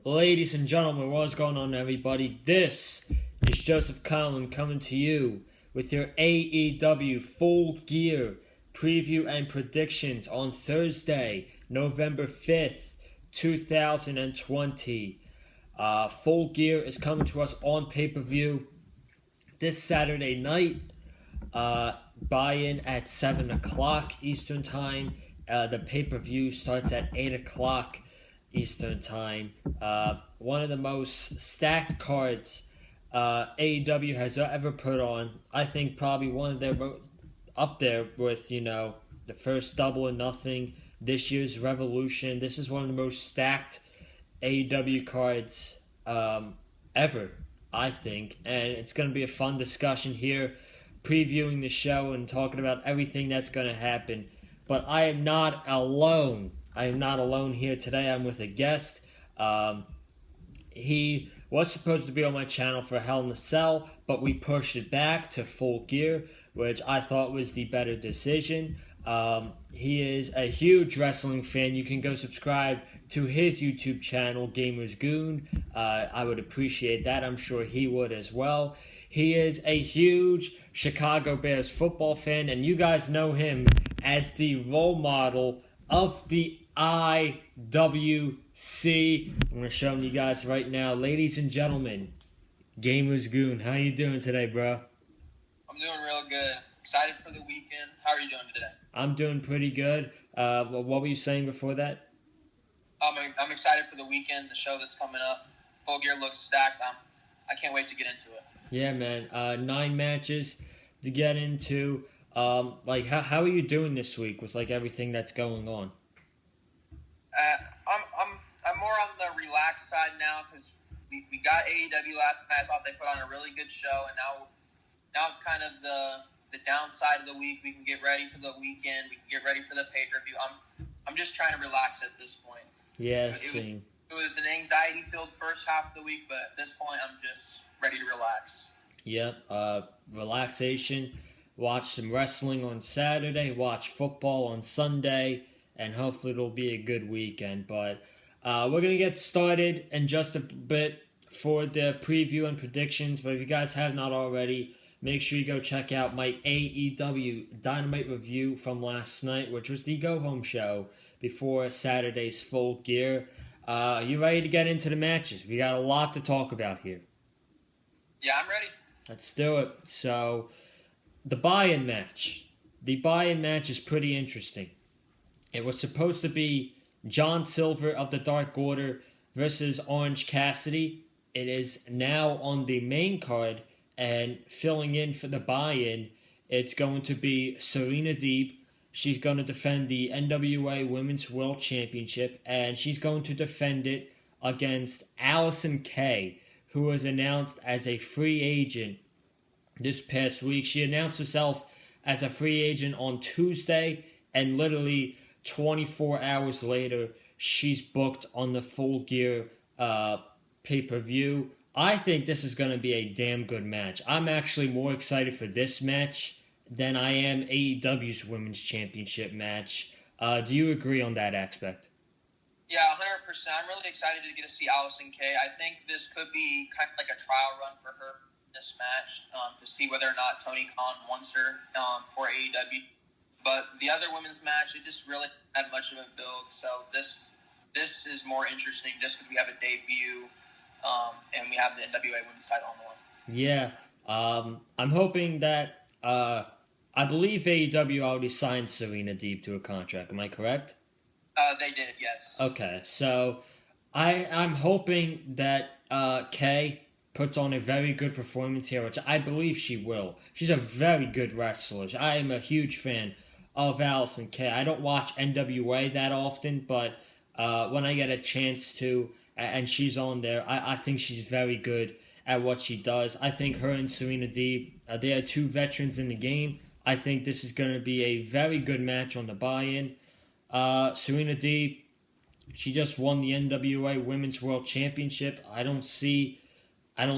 Ladies and gentlemen, what's going on, everybody? This is Joseph Collin coming to you with your AEW Full Gear preview and predictions on Thursday, November 5th, 2020. Full Gear is coming to us on pay-per-view this Saturday night. Buy-in at 7 o'clock Eastern Time. The pay-per-view starts at 8 o'clock Eastern Time. One of the most stacked cards AEW has ever put on. I think probably one of their up there with, the first Double or Nothing, this year's Revolution. This is one of the most stacked AEW cards ever, I think. And it's going to be a fun discussion here, previewing the show and talking about everything that's going to happen. But I am not alone. I am not alone here today. I'm with a guest. He was supposed to be on my channel for Hell in a Cell, but we pushed it back to Full Gear, which I thought was the better decision. He is a huge wrestling fan. You can go subscribe to his YouTube channel, Gamers Goon. I would appreciate that. I'm sure he would as well. He is a huge Chicago Bears football fan, and you guys know him as the role model of the IWC. I'm going to show you guys right now. Ladies and gentlemen, Gamers Goon. How you doing today, bro? I'm doing real good. Excited for the weekend. How are you doing today? I'm doing pretty good. What were you saying before that? I'm excited for the weekend, the show that's coming up. Full Gear looks stacked. I can't wait to get into it. Yeah, man. 9 matches to get into. How are you doing this week with everything that's going on? I'm more on the relaxed side now because we got AEW last night. I thought they put on a really good show, and now it's kind of the downside of the week. We can get ready for the weekend. We can get ready for the pay-per-view. I'm just trying to relax at this point. Yeah, same. It was an anxiety-filled first half of the week, but at this point, I'm just ready to relax. Yep, relaxation. Watch some wrestling on Saturday. Watch football on Sunday. And hopefully it'll be a good weekend. But we're going to get started in just a bit for the preview and predictions. But if you guys have not already, make sure you go check out my AEW Dynamite review from last night, which was the go-home show before Saturday's Full Gear. You ready to get into the matches? We got a lot to talk about here. Yeah, I'm ready. Let's do it. So, the buy-in match. The buy-in match is pretty interesting. It was supposed to be John Silver of the Dark Order versus Orange Cassidy. It is now on the main card, and filling in for the buy-in, it's going to be Serena Deeb. She's going to defend the NWA Women's World Championship, and she's going to defend it against Allison Kay, who was announced as a free agent this past week. She announced herself as a free agent on Tuesday, and literally 24 hours later, she's booked on the Full Gear pay-per-view. I think this is going to be a damn good match. I'm actually more excited for this match than I am AEW's Women's Championship match. Do you agree on that aspect? Yeah, 100%. I'm really excited to get to see Allison Kay. I think this could be kind of like a trial run for her in this match to see whether or not Tony Khan wants her for AEW. But the other women's match, it just really had much of a build. So this is more interesting just because we have a debut and we have the NWA Women's title on the line. Yeah, I'm hoping that I believe AEW already signed Serena Deeb to a contract. Am I correct? They did, yes. Okay, so I'm hoping that Kay puts on a very good performance here, which I believe she will. She's a very good wrestler. I am a huge fan of Allison Kay. I don't watch NWA that often, but when I get a chance to, and she's on there, I think she's very good at what she does. I think her and Serena Deeb, they are two veterans in the game. I think this is going to be a very good match on the buy-in. Serena Deeb, she just won the NWA Women's World Championship. I don't see an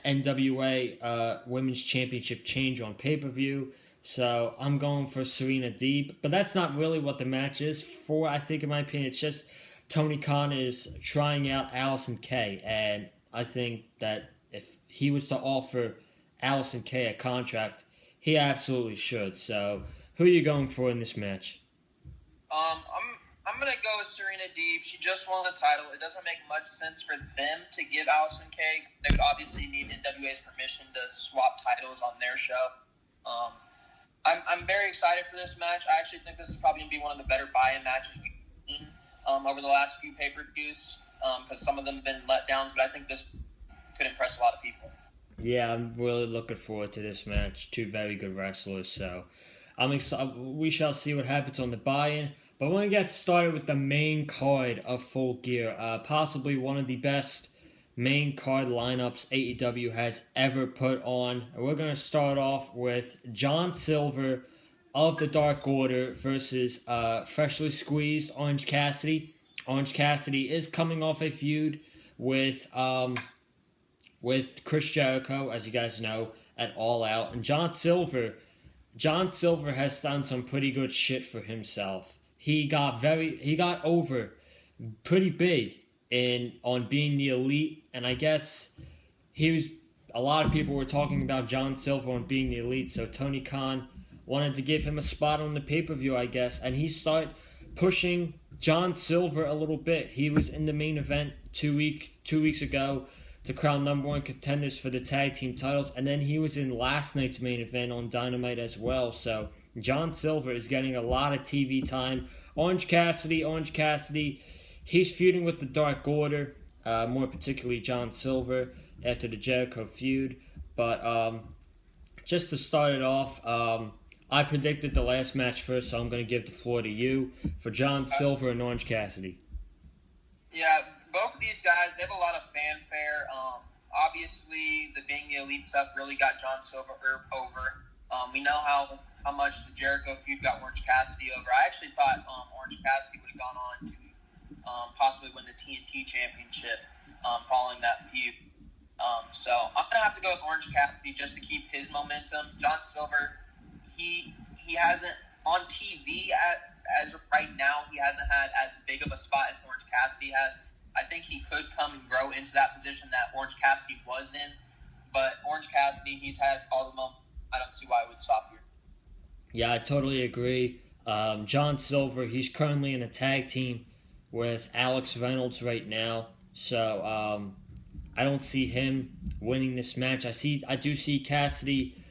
NWA Women's Championship change on pay-per-view. So I'm going for Serena Deeb. But that's not really what the match is for, I think, in my opinion. It's just Tony Khan is trying out Allison Kay, and I think that if he was to offer Allison Kay a contract, he absolutely should. So, who are you going for in this match? I'm gonna go with Serena Deeb. She just won the title. It doesn't make much sense for them to give Allison Kay. They would obviously need NWA's permission to swap titles on their show. I'm very excited for this match. I actually think this is probably gonna be one of the better buy-in matches we've seen over the last few pay-per-views, because some of them have been letdowns, but I think this could impress a lot of people. Yeah, I'm really looking forward to this match. Two very good wrestlers, so I'm excited. We shall see what happens on the buy-in. But we're going to get started with the main card of Full Gear. Possibly one of the best main card lineups AEW has ever put on. And we're going to start off with John Silver of the Dark Order versus freshly squeezed Orange Cassidy. Orange Cassidy is coming off a feud with Chris Jericho, as you guys know, at All Out. And John Silver has done some pretty good shit for himself. He got over pretty big on being the Elite, and I guess a lot of people were talking about John Silver on being the Elite, so Tony Khan wanted to give him a spot on the pay-per-view, I guess, and he started pushing John Silver a little bit. He was in the main event 2 weeks ago to crown number one contenders for the tag team titles, and then he was in last night's main event on Dynamite as well, so John Silver is getting a lot of TV time. Orange Cassidy, he's feuding with the Dark Order, more particularly John Silver, after the Jericho feud. But just to start it off, I predicted the last match first, so I'm going to give the floor to you for John Silver and Orange Cassidy. Yeah, both of these guys, they have a lot of fanfare. Obviously, the being the Elite stuff really got John Silver over. We know how much the Jericho feud got Orange Cassidy over. I actually thought Orange Cassidy would have gone on to possibly win the Tnt Championship following that feud. So I'm going to have to go with Orange Cassidy just to keep his momentum. John Silver, he hasn't, on TV as of right now, he hasn't had as big of a spot as Orange Cassidy has. I think he could come and grow into that position that Orange Cassidy was in. But Orange Cassidy, he's had all the moments. I don't see why it would stop here. Yeah, I totally agree. John Silver, he's currently in a tag team with Alex Reynolds right now. So I don't see him winning this match. I do see Cassidy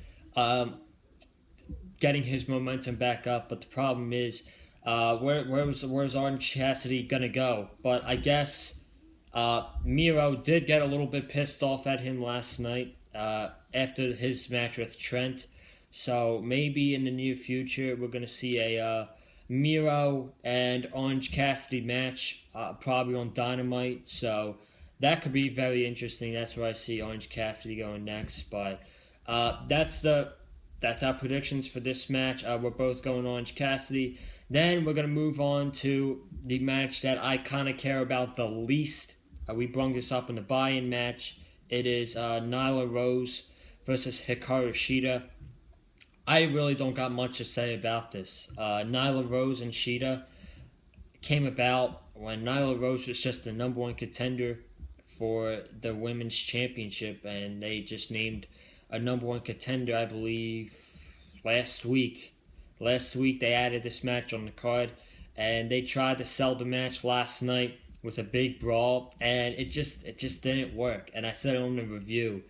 getting his momentum back up, but the problem is where's Orange Cassidy gonna go? But I guess Miro did get a little bit pissed off at him last night after his match with Trent. So maybe in the near future we're gonna see a Miro and Orange Cassidy match, probably on Dynamite. So that could be very interesting. That's where I see Orange Cassidy going next. But that's our predictions for this match. We're both going Orange Cassidy. Then we're going to move on to the match that I kind of care about the least. We brung this up in the buy-in match. It is Nyla Rose versus Hikaru Shida. I really don't got much to say about this. Nyla Rose and Shida came about when Nyla Rose was just the number one contender for the Women's Championship, and they just named a number one contender, I believe, last week. Last week they added this match on the card, and they tried to sell the match last night with a big brawl, and it just didn't work. And I said it on the review.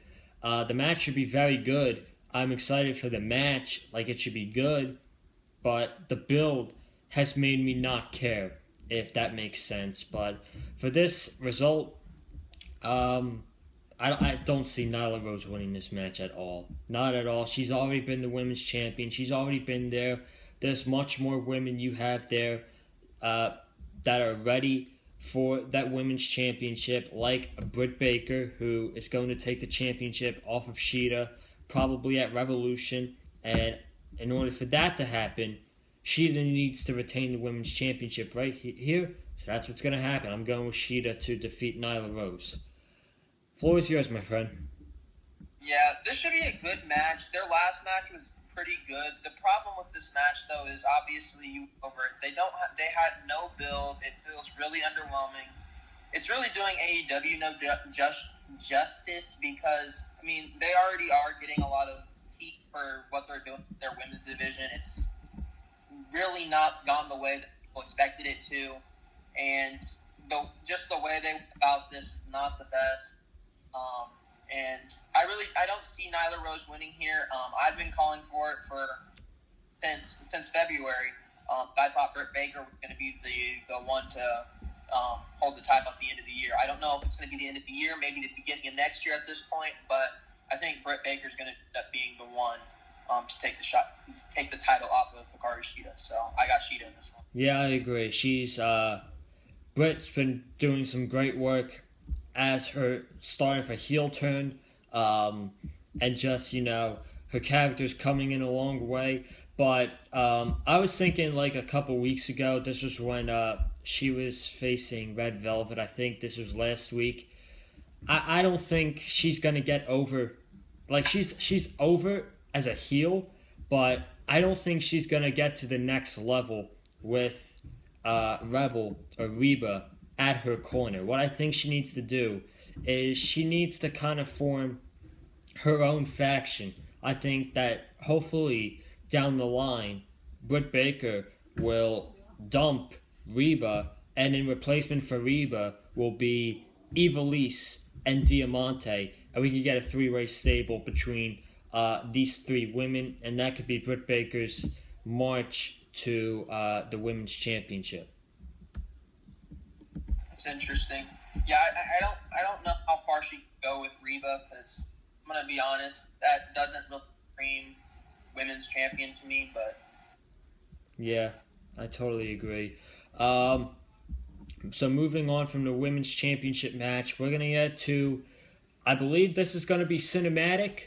The match should be very good. I'm excited for the match, like it should be good, but the build has made me not care, if that makes sense. But for this result, I don't see Nyla Rose winning this match at all. Not at all. She's already been the women's champion. She's already been there. There's much more women you have there that are ready for that women's championship, like Britt Baker, who is going to take the championship off of Shida, probably at Revolution. And in order for that to happen, Shida needs to retain the women's championship right here. So that's what's going to happen. I'm going with Shida to defeat Nyla Rose. Floor is yours, my friend. Yeah, this should be a good match. Their last match was pretty good. The problem with this match, though, is obviously you over it. They had no build. It feels really underwhelming. It's really doing AEW no justice because, I mean, they already are getting a lot of heat for what they're doing in their women's division. It's really not gone the way that people expected it to, and just the way they went about this is not the best. And I don't see Nyla Rose winning here. I've been calling for it since February. I thought Britt Baker was going to be the one to hold the title at the end of the year. I don't know if it's going to be the end of the year, maybe the beginning of next year at this point, but I think Britt Baker's going to end up being the one to take the title off of Hikaru Shida. So I got Shida in this one. Yeah, I agree. Britt's been doing some great work as her starting for heel turn, and just, her character's coming in a long way. But I was thinking like a couple weeks ago, this was when she was facing Red Velvet. I think this was last week. I don't think she's going to get over. Like, she's over as a heel, but I don't think she's going to get to the next level with Rebel or Reba at her corner. What I think she needs to do is she needs to kind of form her own faction. I think that hopefully down the line, Britt Baker will dump Reba, and in replacement for Reba will be Ivelisse and Diamante, and we could get a three-way stable between these three women, and that could be Britt Baker's march to the Women's Championship. It's interesting. Yeah, I don't know how far she can go with Reba, because I'm gonna be honest, that doesn't really scream women's champion to me. But yeah, I totally agree. So moving on from the women's championship match, we're gonna get to, I believe this is gonna be cinematic.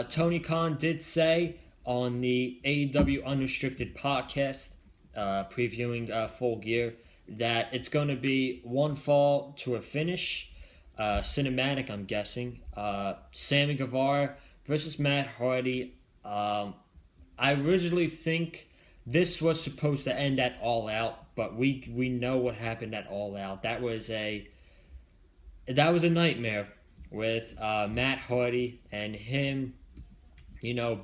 Tony Khan did say on the AEW Unrestricted podcast, previewing Full Gear, that it's going to be one fall to a finish, cinematic, I'm guessing. Sammy Guevara versus Matt Hardy. I originally think this was supposed to end at All Out, but we know what happened at All Out. That was a nightmare with Matt Hardy and him,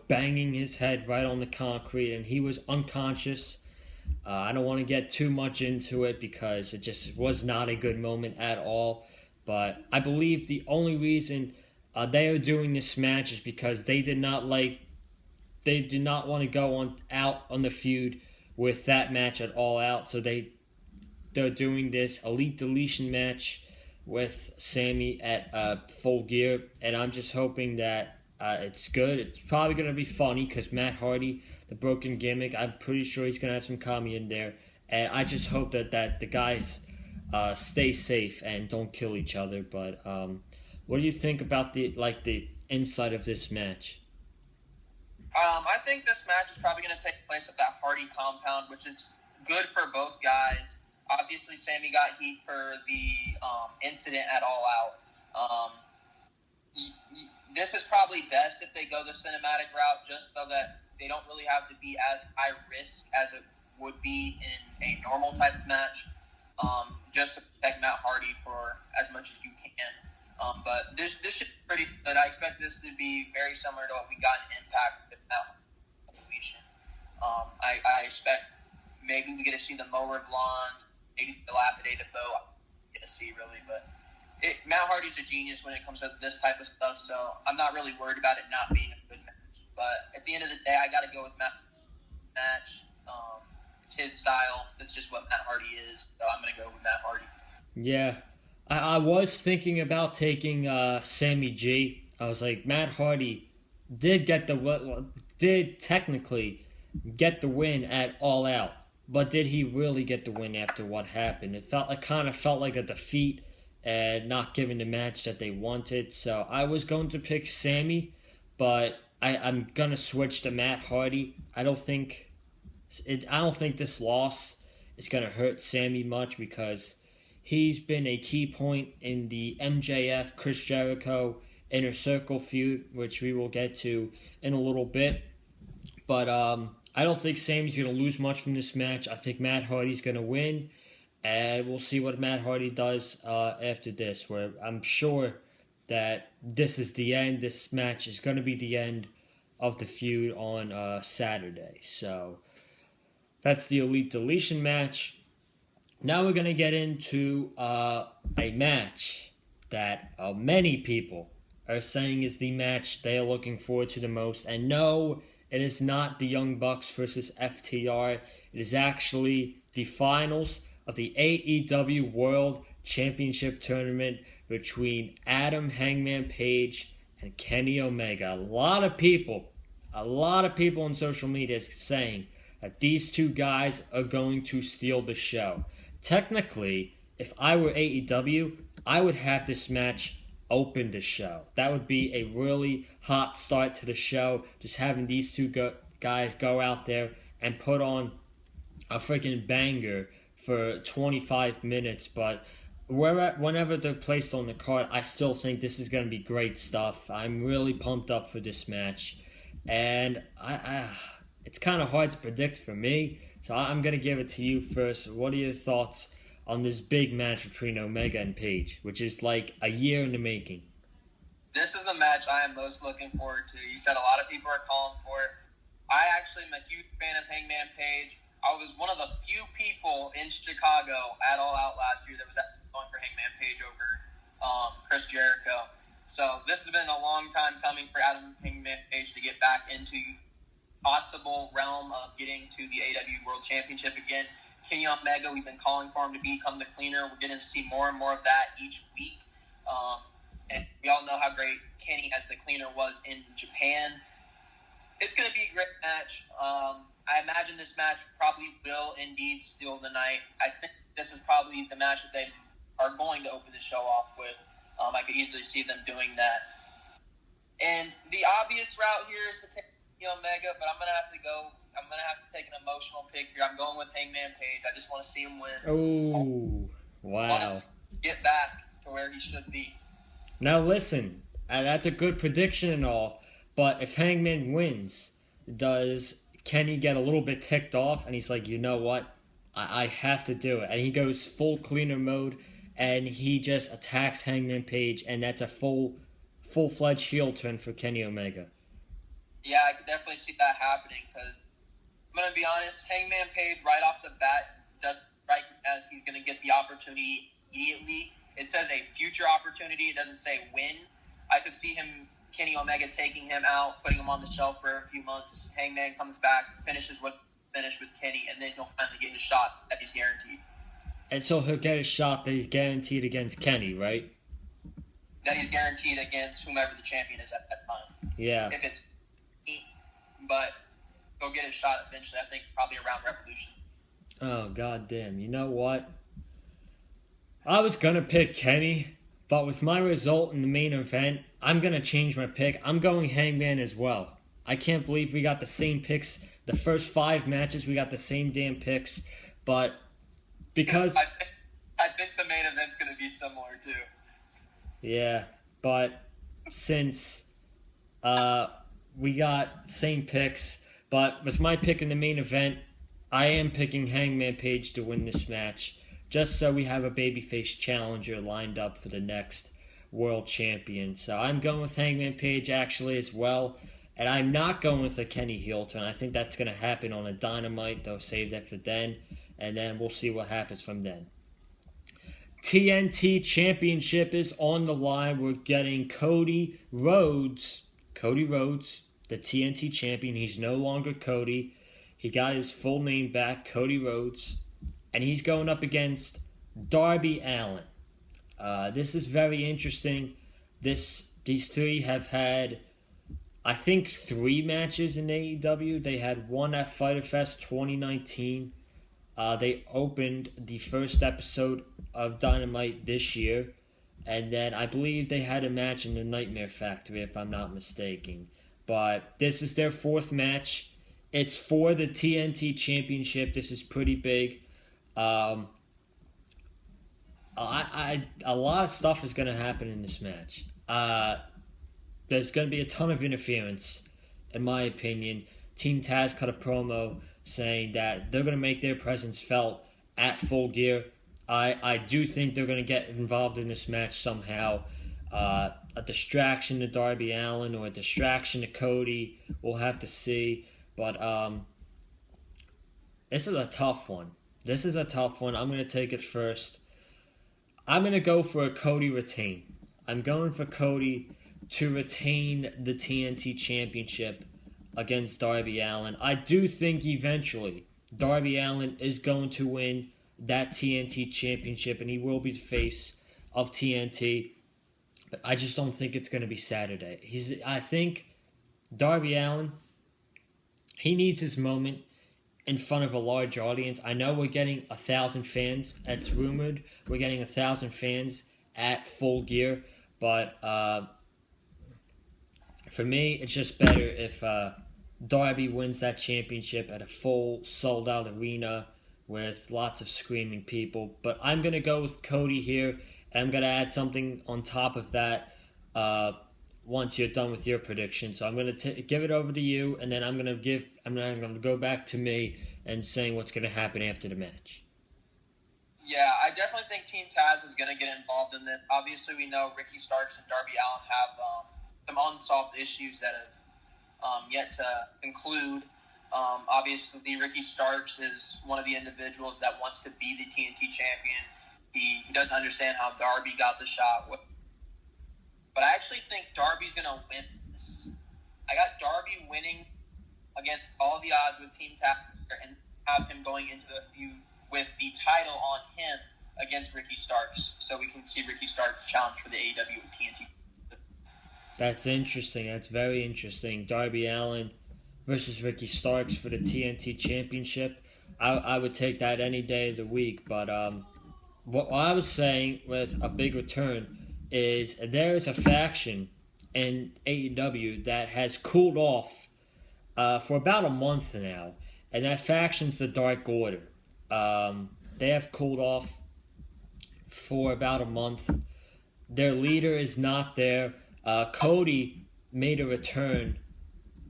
banging his head right on the concrete, and he was unconscious. I don't want to get too much into it because it just was not a good moment at all. But I believe the only reason they are doing this match is because they did not want to go out on the feud with that match at All Out. So they're doing this Elite Deletion match with Sammy at Full Gear, and I'm just hoping that it's good. It's probably going to be funny because Matt Hardy, the broken gimmick, I'm pretty sure he's going to have some comedy in there, and I just hope that the guys stay safe and don't kill each other. But what do you think about the inside of this match? I think this match is probably going to take place at that Hardy compound, which is good for both guys. Obviously, Sammy got heat for the incident at All Out. This is probably best if they go the cinematic route, just so that they don't really have to be as high risk as it would be in a normal type of match, just to protect Matt Hardy for as much as you can. But this should be pretty good. I expect this to be very similar to what we got in Impact with Matt Hardy. I expect maybe we get to see the mower blonde, maybe the dilapidated bow. Get to see really, but Matt Hardy's a genius when it comes to this type of stuff, so I'm not really worried about it not being a good match. But at the end of the day, I got to go with Matt match. It's his style. It's just what Matt Hardy is, so I'm going to go with Matt Hardy. Yeah, I was thinking about taking Sammy G. I was like, Matt Hardy did technically get the win at All Out, but did he really get the win after what happened? It kind of felt like a defeat and not giving the match that they wanted. So I was going to pick Sammy, but I'm gonna switch to Matt Hardy. I don't think this loss is gonna hurt Sammy much because he's been a key point in the MJF Chris Jericho Inner Circle feud, which we will get to in a little bit. But I don't think Sami's going to lose much from this match. I think Matt Hardy's going to win. And we'll see what Matt Hardy does after this, where I'm sure that this is the end. This match is going to be the end of the feud on Saturday. So that's the Elite Deletion match. Now we're going to get into a match that many people are saying is the match they are looking forward to the most. And no, it is not the Young Bucks versus FTR. It is actually the finals of the AEW World Championship Tournament between Adam Hangman Page and Kenny Omega. A lot of people on social media is saying that these two guys are going to steal the show. Technically, if I were AEW, I would have this match open the show. That would be a really hot start to the show, just having these two guys go out there and put on a freaking banger for 25 minutes. But whenever they're placed on the card, I still think this is going to be great stuff. I'm really pumped up for this match. And it's kind of hard to predict for me, so I'm going to give it to you first. What are your thoughts on this big match between Omega and Page, which is like a year in the making? This is the match I am most looking forward to. You said a lot of people are calling for it. I actually am a huge fan of Hangman Page. I was one of the few people in Chicago at All Out last year that was going for Hangman Page over Chris Jericho. So this has been a long time coming for Adam Hangman Page to get back into possible realm of getting to the AEW World Championship again. Kenny Omega, we've been calling for him to become the cleaner. We're going to see more and more of that each week. And we all know how great Kenny as the cleaner was in Japan. It's going to be a great match. I imagine this match probably will indeed steal the night. I think this is probably the match that they are going to open the show off with. I could easily see them doing that. And the obvious route here is to take Omega, but I'm going to have to take an emotional pick here. I'm going with Hangman Page. I just want to see him win. Oh, wow. I want to get back to where he should be. Now listen, that's a good prediction and all, but if Hangman wins, does Kenny get a little bit ticked off and he's like, you know what, I have to do it, and he goes full cleaner mode and he just attacks Hangman Page, and that's a full-fledged heel turn for Kenny Omega? Yeah, I could definitely see that happening, because I'm going to be honest, Hangman Page right off the bat does right as he's going to get the opportunity immediately. It says a future opportunity. It doesn't say when. I could see Kenny Omega taking him out, putting him on the shelf for a few months. Hangman comes back, finishes with Kenny, and then he'll finally get his shot that he's guaranteed. And so he'll get a shot that he's guaranteed against Kenny, right? That he's guaranteed against whomever the champion is at that time. Yeah. If it's me, but he'll get his shot eventually, I think probably around Revolution. Oh, goddamn. You know what? I was going to pick Kenny, but with my result in the main event, I'm going to change my pick. I'm going Hangman as well. I can't believe we got the same picks. The first 5 matches, we got the same damn picks. But because... I think the main event's going to be similar, too. Yeah, but since we got same picks, but with my pick in the main event, I am picking Hangman Page to win this match, just so we have a babyface challenger lined up for the next world champion. So I'm going with Hangman Page actually as well, and I'm not going with a Kenny heel turn. I think that's going to happen on a Dynamite. They'll save that for then, and then we'll see what happens from then. TNT Championship is on the line. We're getting Cody Rhodes, the TNT champion. He's no longer Cody. He got his full name back, Cody Rhodes. And he's going up against Darby Allin. This is very interesting. These three have had, I think, 3 matches in AEW. They had one at Fyter Fest 2019. They opened the first episode of Dynamite this year. And then I believe they had a match in the Nightmare Factory, if I'm not mistaken. But this is their 4th match. It's for the TNT Championship. This is pretty big. A lot of stuff is going to happen in this match. There's going to be a ton of interference, in my opinion. Team Taz cut a promo saying that they're going to make their presence felt at Full Gear. I do think they're going to get involved in this match somehow. A distraction to Darby Allin or a distraction to Cody. We'll have to see. But this is a tough one. I'm going to take it first. I'm going to go for a Cody retain. I'm going for Cody to retain the TNT Championship against Darby Allin. I do think eventually Darby Allin is going to win that TNT Championship and he will be the face of TNT. But I just don't think it's going to be Saturday. I think Darby Allin, he needs his moment in front of a large audience. I know we're getting 1,000 fans. It's rumored we're getting 1,000 fans at Full Gear. But for me, it's just better if Darby wins that championship at a full, sold-out arena with lots of screaming people. But I'm going to go with Cody here. And I'm going to add something on top of that once you're done with your prediction. So I'm going to give it over to you, and then I'm going to go back to me and saying what's going to happen after the match. Yeah, I definitely think Team Taz is going to get involved in this. Obviously, we know Ricky Starks and Darby Allin have some unsolved issues that have yet to conclude. Obviously, Ricky Starks is one of the individuals that wants to be the TNT champion. He doesn't understand how Darby got the shot. But I actually think Darby's going to win this. I got Darby winning against all the odds with Team Taz and have him going into the feud with the title on him against Ricky Starks. So we can see Ricky Starks challenge for the AEW TNT. That's interesting. That's very interesting. Darby Allin versus Ricky Starks for the TNT Championship. I would take that any day of the week. But what I was saying with a big return is there is a faction in AEW that has cooled off for about a month now. And that faction's the Dark Order. They have cooled off for about a month. Their leader is not there. Cody made a return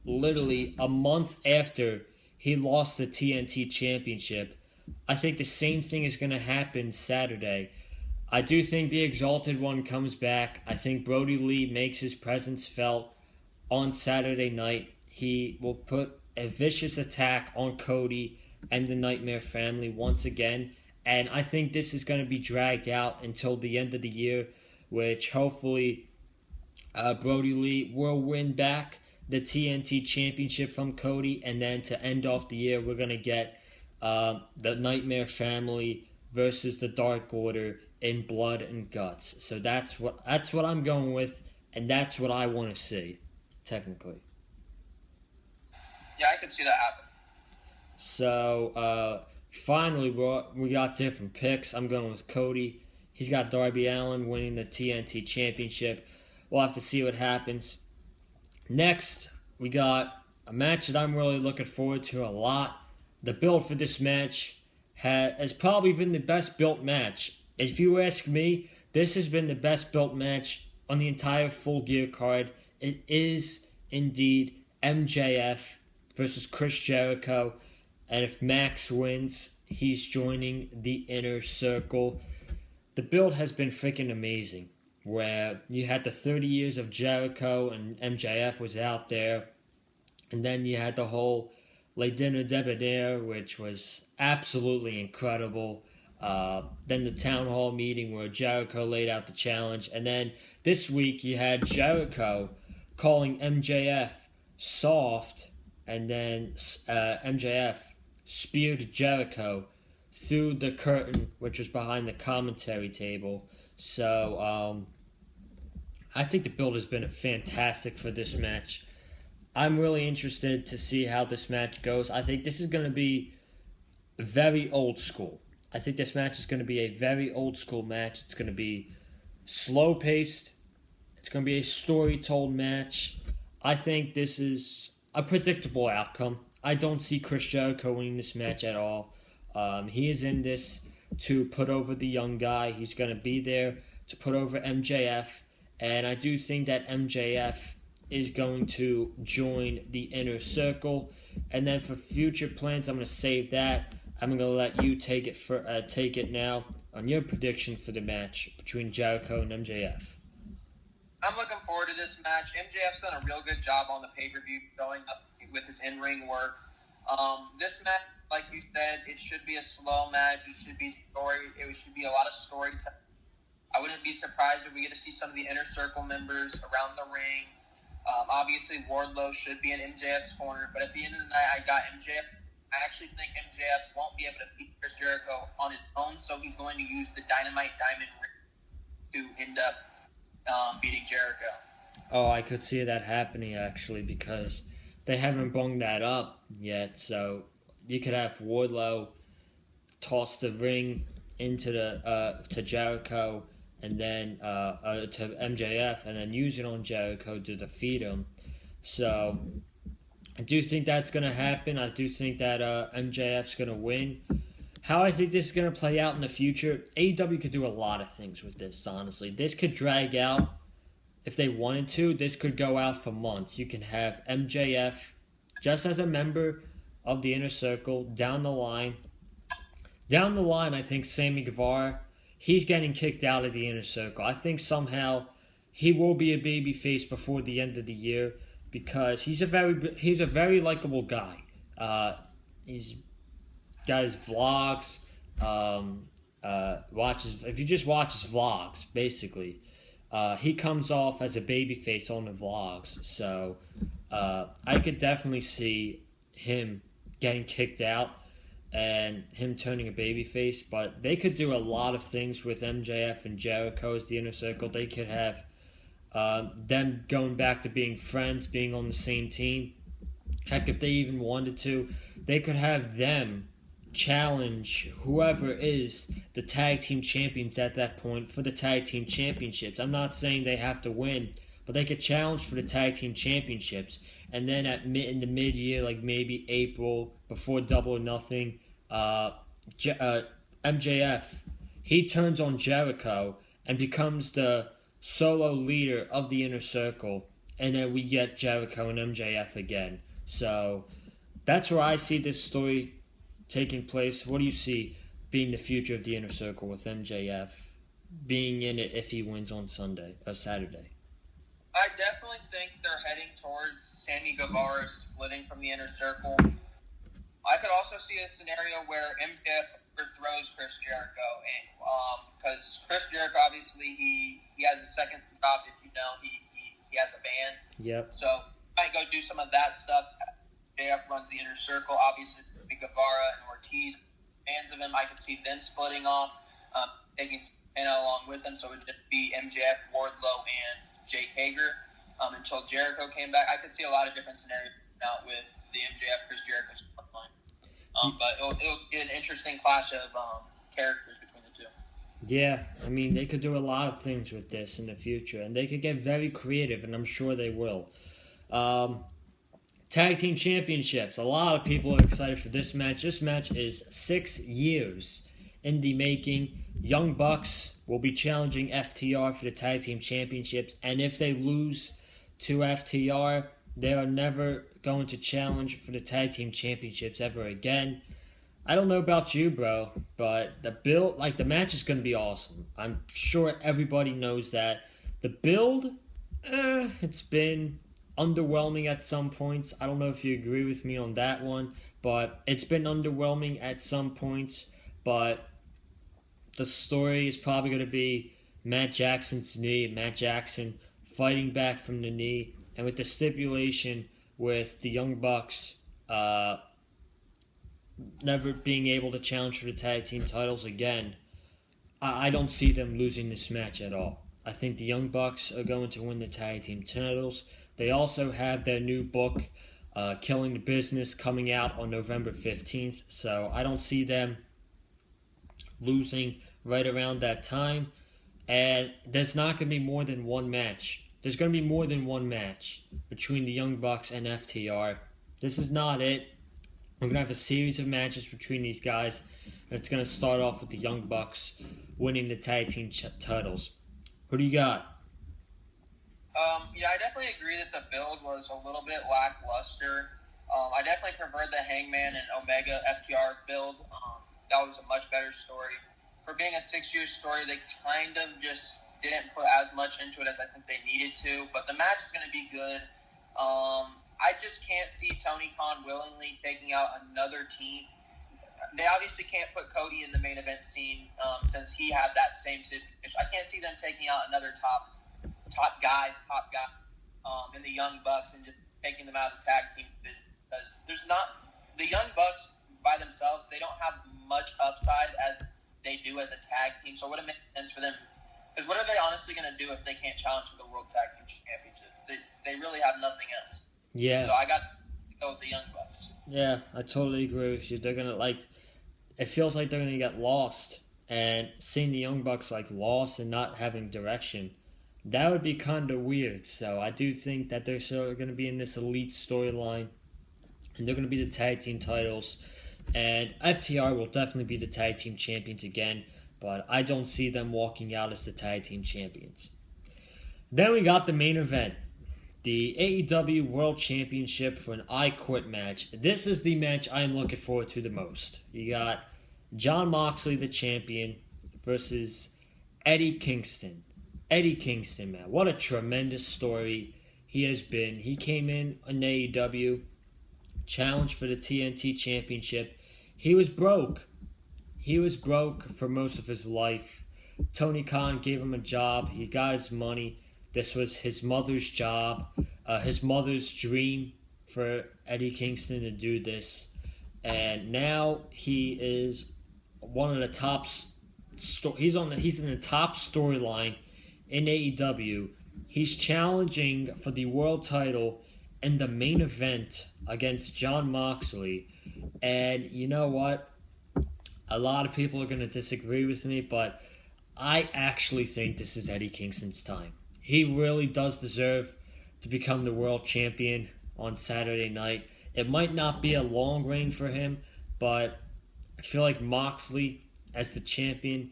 literally a month after he lost the TNT Championship. I think the same thing is going to happen Saturday. I do think the Exalted One comes back. I think Brody Lee makes his presence felt on Saturday night. He will put a vicious attack on Cody and the Nightmare family once again. And I think this is going to be dragged out until the end of the year, which hopefully Brody Lee will win back the TNT Championship from Cody. And then to end off the year, we're going to get the Nightmare family versus the Dark Order in blood and guts. So that's what I'm going with, and that's what I want to see, technically. Yeah, I can see that happen. So, finally, we got different picks. I'm going with Cody. He's got Darby Allin winning the TNT Championship. We'll have to see what happens. Next, we got a match that I'm really looking forward to a lot. The build for this match has probably been the best built match. If you ask me, this has been the best built match on the entire Full Gear card. It is indeed MJF versus Chris Jericho. And if Max wins, he's joining the Inner Circle. The build has been freaking amazing, where you had the 30 years of Jericho and MJF was out there. And then you had the whole Le Dinner Debonair, which was absolutely incredible. Then the town hall meeting where Jericho laid out the challenge. And then this week you had Jericho calling MJF soft. And then MJF speared Jericho through the curtain, which was behind the commentary table. So I think the build has been fantastic for this match. I'm really interested to see how this match goes. I think this is going to be very old school. I think this match is going to be a very old school match. It's going to be slow paced. It's going to be a story told match. I think this is a predictable outcome. I don't see Chris Jericho winning this match at all. He is in this to put over the young guy. He's going to be there to put over MJF. And I do think that MJF is going to join the Inner Circle. And then for future plans, I'm going to save that. I'm going to let you take it now on your prediction for the match between Jericho and MJF. I'm looking forward to this match. MJF's done a real good job on the pay-per-view, showing up with his in-ring work. This match, like you said, it should be a slow match. It should be story. It should be a lot of storytelling. I wouldn't be surprised if we get to see some of the Inner Circle members around the ring. Obviously, Wardlow should be in MJF's corner, but at the end of the night, I got MJF. I actually think MJF won't be able to beat Chris Jericho on his own, so he's going to use the Dynamite Diamond ring to end up beating Jericho. Oh, I could see that happening, actually, because they haven't bung that up yet, so you could have Wardlow toss the ring into to Jericho, and then to MJF, and then use it on Jericho to defeat him. So I do think that's going to happen. I do think that MJF's going to win. How I think this is going to play out in the future, AEW could do a lot of things with this, honestly. This could drag out, if they wanted to, this could go out for months. You can have MJF just as a member of the Inner Circle down the line. Down the line, I think Sammy Guevara, he's getting kicked out of the Inner Circle. I think somehow he will be a babyface before the end of the year because he's a very likable guy. He's got his vlogs. If you just watch his vlogs, basically, he comes off as a babyface on the vlogs. So I could definitely see him getting kicked out and him turning a babyface, but they could do a lot of things with MJF and Jericho as the Inner Circle. They could have them going back to being friends, being on the same team. Heck, if they even wanted to, they could have them challenge whoever is the tag team champions at that point for the tag team championships. I'm not saying they have to win, but they could challenge for the tag team championships. And then in the mid-year, like maybe April, before Double or Nothing, MJF, he turns on Jericho and becomes the solo leader of the Inner Circle. And then we get Jericho and MJF again. So that's where I see this story taking place. What do you see being the future of the Inner Circle with MJF being in it if he wins on Saturday? I definitely think they're heading towards Sammy Guevara splitting from the Inner Circle. I could also see a scenario where MJF overthrows Chris Jericho, because Chris Jericho, obviously, he has a second job. If you know, he has a band. Yep. So might go do some of that stuff. MJF runs the Inner Circle. Obviously, Guevara and Ortiz, fans of him, I could see them splitting off, taking Santana along with him. So it would just be MJF, Wardlow, and Jake Hager until Jericho came back. I could see a lot of different scenarios out with the MJF Chris Jericho storyline. But it'll be an interesting clash of characters between the two. Yeah, I mean, they could do a lot of things with this in the future, and they could get very creative, and I'm sure they will. Tag Team Championships. A lot of people are excited for this match. This match is 6 years in the making. Young Bucks will be challenging FTR for the Tag Team Championships, and if they lose to FTR, they are never going to challenge for the Tag Team Championships ever again. I don't know about you, bro, but the match is going to be awesome. I'm sure everybody knows that. The build, it's been underwhelming at some points. I don't know if you agree with me on that one, but it's been underwhelming at some points. But the story is probably going to be Matt Jackson's knee, Matt Jackson fighting back from the knee, and with the stipulation with the Young Bucks never being able to challenge for the tag team titles again, I don't see them losing this match at all. I think the Young Bucks are going to win the tag team titles. They also have their new book, Killing the Business, coming out on November 15th. So I don't see them losing right around that time. And there's not going to be more than one match. There's going to be more than one match between the Young Bucks and FTR. This is not it. We're going to have a series of matches between these guys. And it's going to start off with the Young Bucks winning the tag team titles. Who do you got? Yeah, I definitely agree that the build was a little bit lackluster. I definitely preferred the Hangman and Omega FTR build. That was a much better story. For being a 6-year story, they kind of just didn't put as much into it as I think they needed to. But the match is going to be good. I just can't see Tony Khan willingly taking out another team. They obviously can't put Cody in the main event scene since he had that same situation. I can't see them taking out another top guy in the Young Bucks and just taking them out of the tag team division, because there's not the Young Bucks by themselves. They don't have much upside as they do as a tag team. So would it make sense for them? Because what are they honestly going to do if they can't challenge for the World Tag Team Championships? They really have nothing else. Yeah. So I got to go with the Young Bucks. Yeah, I totally agree with you. They're going to, it feels like they're going to get lost. And seeing the Young Bucks, lost and not having direction, that would be kind of weird. So I do think that they're still going to be in this elite storyline. And they're going to be the tag team titles. And FTR will definitely be the tag team champions again. But I don't see them walking out as the tag team champions. Then we got the main event. The AEW World Championship for an I Quit match. This is the match I am looking forward to the most. You got Jon Moxley, the champion, versus Eddie Kingston. Eddie Kingston, man. What a tremendous story he has been. He came in on AEW, challenged for the TNT Championship. He was broke. He was broke for most of his life. Tony Khan gave him a job. He got his money. This was his mother's job, his mother's dream for Eddie Kingston to do this. And now he is one of the top. He's in the top storyline in AEW. He's challenging for the world title in the main event against Jon Moxley. And you know what? A lot of people are going to disagree with me, but I actually think this is Eddie Kingston's time. He really does deserve to become the world champion on Saturday night. It might not be a long reign for him, but I feel like Moxley, as the champion,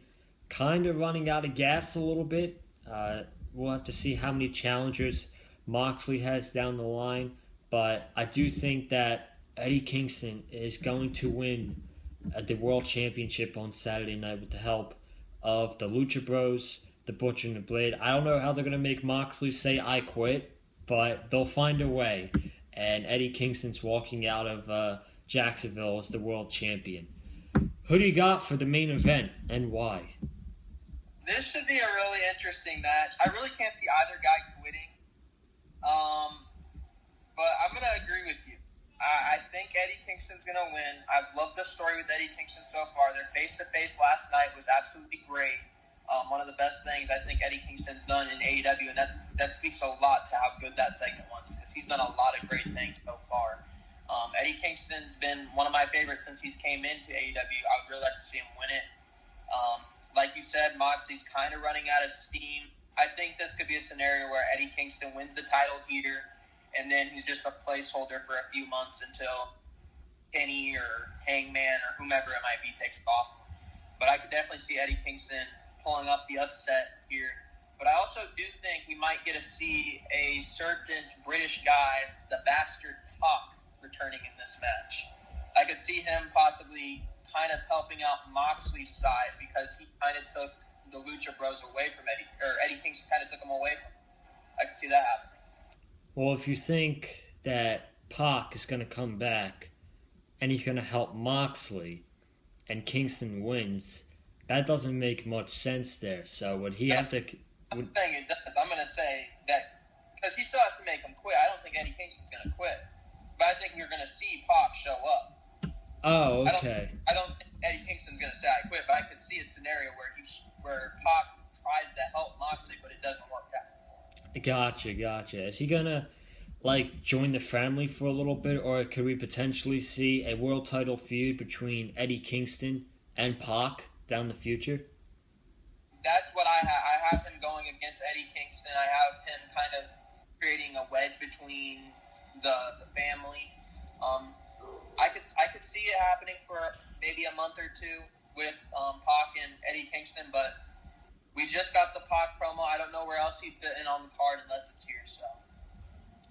kind of running out of gas a little bit. We'll have to see how many challengers Moxley has down the line, but I do think that Eddie Kingston is going to win the World Championship on Saturday night with the help of the Lucha Bros, the Butcher and the Blade. I don't know how they're going to make Moxley say I quit, but they'll find a way. And Eddie Kingston's walking out of Jacksonville as the world champion. Who do you got for the main event and why? This should be a really interesting match. I really can't see either guy quitting. But I'm going to agree with you. I think Eddie Kingston's going to win. I've loved the story with Eddie Kingston so far. Their face-to-face last night was absolutely great. One of the best things I think Eddie Kingston's done in AEW, and that speaks a lot to how good that segment was, because he's done a lot of great things so far. Eddie Kingston's been one of my favorites since he's came into AEW. I would really like to see him win it. Like you said, Moxley's kind of running out of steam. I think this could be a scenario where Eddie Kingston wins the title here, and then he's just a placeholder for a few months until Kenny or Hangman or whomever it might be takes off. But I could definitely see Eddie Kingston pulling up the upset here. But I also do think we might get to see a certain British guy, the bastard Pac, returning in this match. I could see him possibly kind of helping out Moxley's side, because he kind of took the Lucha Bros away from Eddie Kingston kind of took him away from him. I could see that happening. Well, if you think that Pac is going to come back and he's going to help Moxley and Kingston wins, that doesn't make much sense there. So would he have to... I'm saying it does. I'm going to say that because he still has to make him quit. I don't think Eddie Kingston's going to quit. But I think you're going to see Pac show up. Oh, okay. I don't think Eddie Kingston's going to say I quit, but I could see a scenario where Pac tries to help Moxley, but it doesn't work out. Gotcha. Is he going to, join the family for a little bit, or could we potentially see a world title feud between Eddie Kingston and Pac down the future? That's what I have. I have him going against Eddie Kingston. I have him kind of creating a wedge between the family. I could see it happening for maybe a month or two with Pac and Eddie Kingston, but we just got the Pac promo. I don't know where else he'd fit in on the card unless it's here. So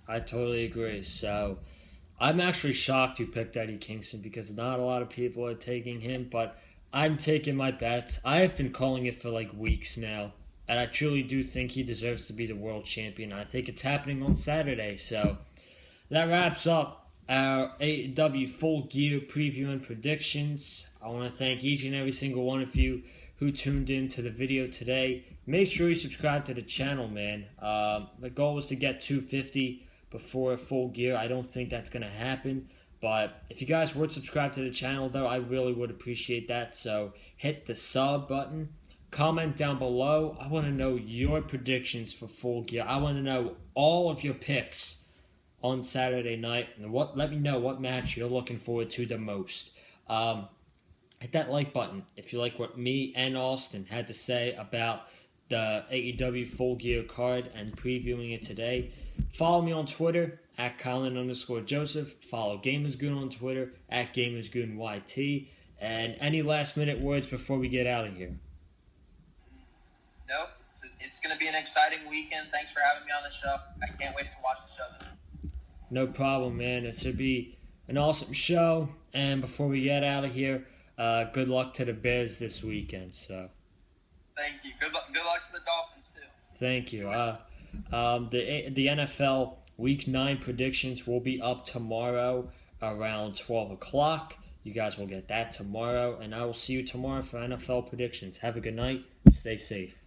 I totally agree. So I'm actually shocked you picked Eddie Kingston because not a lot of people are taking him, but I'm taking my bets. I have been calling it for like weeks now, and I truly do think he deserves to be the world champion. I think it's happening on Saturday, so that wraps up our AEW Full Gear preview and predictions. I want to thank each and every single one of you who tuned in to the video today. Make sure you subscribe to the channel, man. The goal was to get 250 before Full Gear. I don't think that's going to happen. But if you guys would subscribe to the channel, though, I really would appreciate that. So hit the sub button. Comment down below. I want to know your predictions for Full Gear. I want to know all of your picks on Saturday night. And let me know what match you're looking forward to the most. Hit that like button if you like what me and Austin had to say about the AEW Full Gear card and previewing it today. Follow me on Twitter at Colin_Joseph. Follow GamersGoon on Twitter at GamersGoonYT. And any last minute words before we get out of here? Nope. It's going to be an exciting weekend. Thanks for having me on the show. I can't wait to watch the show this week. No problem, man. It should be an awesome show. And before we get out of here, good luck to the Bears this weekend. So, thank you. Good luck to the Dolphins too. Thank you. The NFL Week 9 predictions will be up tomorrow around 12 o'clock. You guys will get that tomorrow, and I will see you tomorrow for NFL predictions. Have a good night. Stay safe.